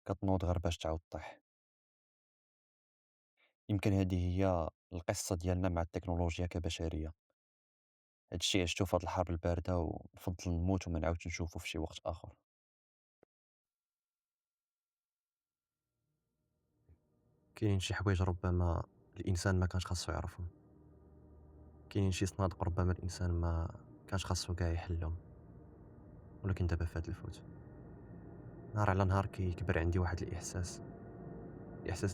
كتنوض غير باش تعاود طيح. يمكن هذه هي القصة ديالنا مع التكنولوجيا كبشرية. هاد الشي عشتو في هاد الحرب الباردة ونفضل نموت وما نعاودش نشوفو في شي وقت آخر. كاينين شي حوايج ربما الإنسان ما كانش خاصو يعرفهم، كاينين شي صنادق ربما الإنسان ما كانش خاصو كاع يحلهم، ولكن دابا فات الفوت. نهار على نهار كيكبر عندي واحد الإحساس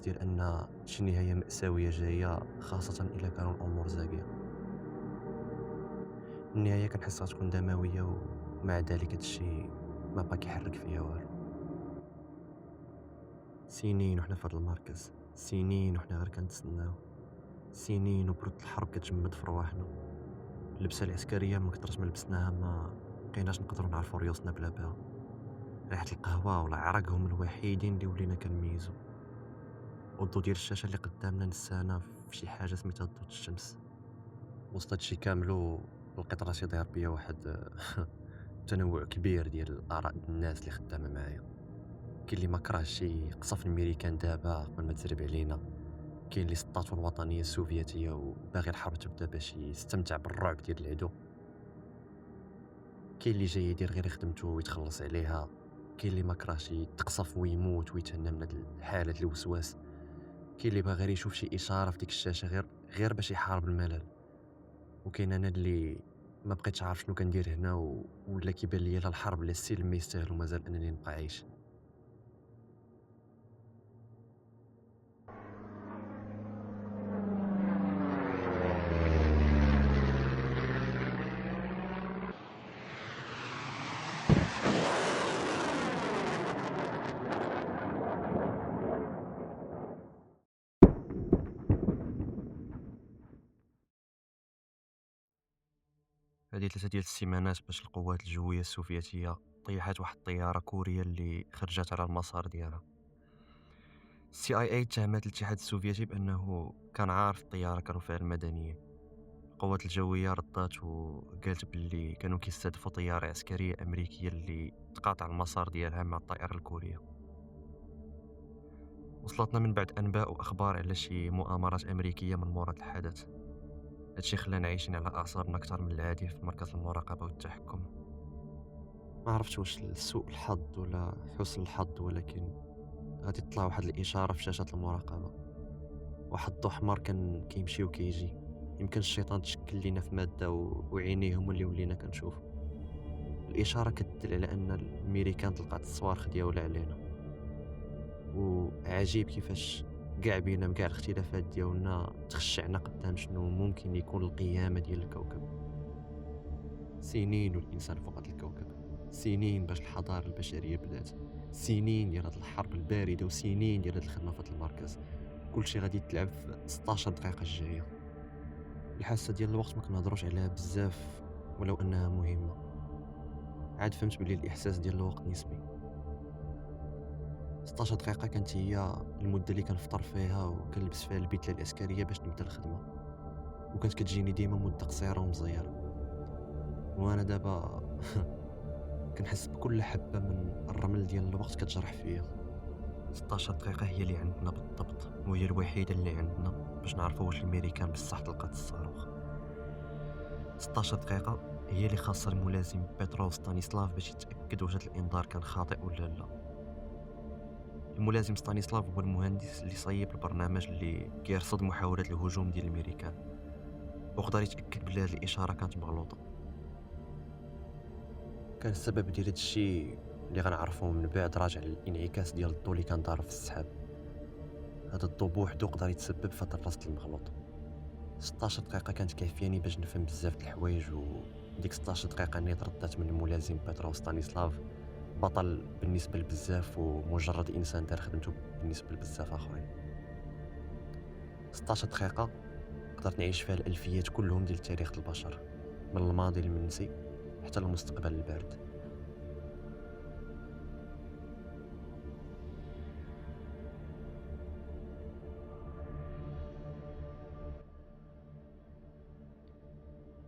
ديال أن شي نهاية مأساوية جاية، خاصة إلا كانوا الأمور زاكية. النهاية كنحس غتكون دموية ومع ذلك هادشي ما بقى كيحرك فيا والو. سنين وحنا في هاد المركز، سنين وحنا غير كنتسناو، سنين وبرود الحرب كتجمد في رواحنا. اللبسة العسكرية من كترت ما لبسناها ما بقيناش نقدروا نعرفوا ريوسنا بلا بها. ريحة القهوة ولا العرق هما الوحيدين اللي ولينا كنميزو، والضو ديال الشاشة اللي قدامنا نسانا في شي حاجة سميتها ضوء الشمس. وسط هادشي كاملو لقيت راسي داير بيا واحد تنوع كبير ديال الآراء ديال الناس اللي خدامة معايا. كاين اللي ما كرهش يقصف الميريكان دابا قبل ما تزرب علينا، كاين اللي سطاتو الوطنية السوفيتية وباغي الحرب تبدا باش يستمتع بالرعب ديال العدو، كاين اللي جاي يدير غير خدمته ويتخلص عليها، كاين اللي ما كرهش يتقصف ويموت ويتهنى من هاد حالة الوسواس، كاين اللي باغي غير يشوف شي إشارة في ديك الشاشة غير باش يحارب الملل. وكاين انا اللي ما بقيتش عارف شنو كندير هنا ولا كيبان ليا لا الحرب لا السلم ما يستاهلوا مازال انني نبقى عايش. هذه 3 ديال السيمانات باش القوات الجوية السوفيتية طيحت واحد الطيارة كورية اللي خرجت على المسار ديالها. CIA اتهمت الاتحاد السوفيتي بأنه كان عارف الطيارة كانوا فيها المدنيين. القوات الجوية ردات وقالت باللي كانوا كيستهدفوا طيارة عسكرية أمريكية اللي تقاطع المسار ديالها مع الطائرة الكورية. وصلتنا من بعد أنباء وأخبار على شي مؤامرات أمريكية من موراء الحدث. هادشي خلانا عايشين على أعصابنا أكثر من العادي في مركز المراقبة والتحكم. ما عرفتش واش لسوء الحظ ولا حسن الحظ، ولكن غادي تطلع واحد الإشارة في شاشة المراقبة، واحد الضو أحمر كان كيمشي وكيجي. يمكن الشيطان تشكل لينا في مادة وعينيه هما اللي ولينا كنشوف. الإشارة كتدل على أن الميريكان طلقات الصواريخ دياولها علينا. وعجيب كيفاش كاع بينا بكاع الاختلافات ديالنا تخشعنا قدام شنو ممكن يكون القيامة ديال الكوكب. سنين والإنسان فوق هذا الكوكب، سنين باش الحضارة البشرية بدات، سنين ديال هاد الحرب الباردة وسنين ديال هاد الخدمة في هاد المركز. كلشي غادي تلعب في 16 دقيقة الجاية. الحاسة ديال الوقت ما كنهضروش عليها بزاف ولو أنها مهمة. عاد فهمت بلي الإحساس ديال الوقت نسبي. 16 دقيقة كانت هي المدة اللي كنفطر فيها وكنلبس فيها البدلة العسكرية باش نبدا الخدمة، وكانت كتجيني ديما مدة قصيرة ومزيرة. وانا دابا كنحس بكل حبة من الرمل ديال الوقت كتجرح فيا. 16 دقيقة هي اللي عندنا بالضبط، وهي الوحيدة اللي عندنا باش نعرفوا واش الميريكان بصح طلقات الصاروخ. 16 دقيقة هي اللي خاصة الملازم بيترو ستانيسلاف باش يتأكد واش هاد الإنذار كان خاطئ ولا لا. الملازم ستانيسلاف هو المهندس اللي صايب البرنامج اللي كيرصد محاولات الهجوم ديال الميريكان، وقدر يتأكد بلي هاد الإشارة كانت مغلوطة. كان السبب ديال هادشي اللي غنعرفو من بعد راجع للانعكاس ديال الضو اللي كان ضارب في السحاب. هذا الضو بوحدو قدر يتسبب في هاد الرصد المغلوط. 16 دقيقة كانت كافياني باش نفهم بزاف د الحوايج، وديك 16 دقيقة اللي تردات من الملازم بيترو ستانيسلاف بطل بالنسبة لبزاف ومجرد إنسان دار خدمته بالنسبة لبزاف آخرين. 16 دقيقة قدرت نعيش فيها الألفيات كلهم ديال تاريخ البشر، من الماضي المنسي حتى المستقبل البارد.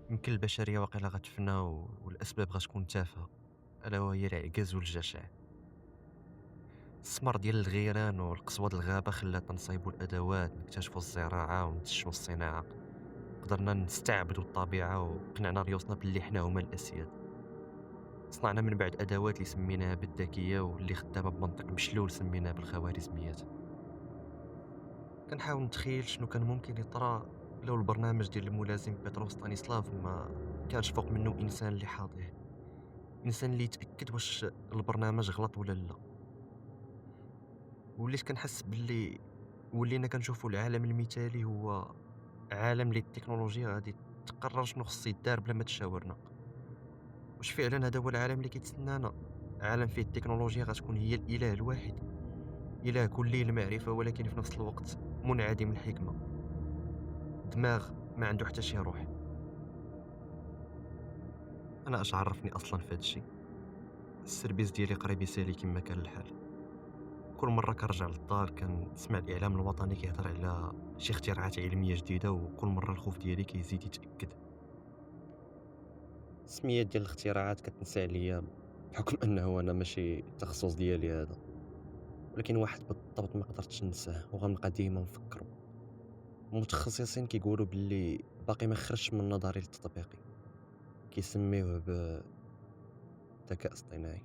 يمكن البشرية واقيلا غتفنى والأسباب غتكون تافهة، ألا وهي العجز والجشع. السمر ديال الغيران والقسوة د الغابة خلاتنا نصايبوا الأدوات، نكتشفوا الزراعة ونتشوا الصناعة، قدرنا نستعبدوا الطبيعة وقنعنا ريوسنا باللي حنا هما الأسياد. صنعنا من بعد أدوات اللي سميناها بالذكية واللي خدامة بمنطق مشلول سميناه بالخوارزميات. كنحاول نتخيل شنو كان ممكن يطرى لو البرنامج ديال الملازم بطرس ستانيسلاف ما كانش فوق منه إنسان اللي حاضيه، إنسان اللي يتأكد واش البرنامج غلط ولا لا. وليت كنحس باللي ولينا كنشوفوا العالم المثالي هو عالم اللي التكنولوجيا غادي تقرر شنو خص يدار بلا ما تشاورنا. واش فعلا هذا هو العالم اللي كيتسنانا؟ عالم فيه التكنولوجيا غتكون هي الإله الواحد، إله كلي المعرفة ولكن في نفس الوقت منعدم الحكمة، دماغ ما عنده حتى شي روح. أنا اش عرفني أصلا في هادشي؟ السيرفيس ديالي قريب يسالي كما كان الحال. كل مرة كنرجع للدار كنسمع الإعلام الوطني كيهضر على شي اختراعات علمية جديدة، وكل مرة الخوف ديالي كيزيد يتأكد. السميات ديال الاختراعات كتنسى عليا بحكم أنه أنا ماشي التخصص ديالي هذا، ولكن واحد بالضبط ما قدرتش ننساه وغنبقى ديما نفكرو. المتخصصين كيقولوا باللي باقي ما خرجش من النظري للتطبيقي، كيسميوه بالذكاء اصطناعي.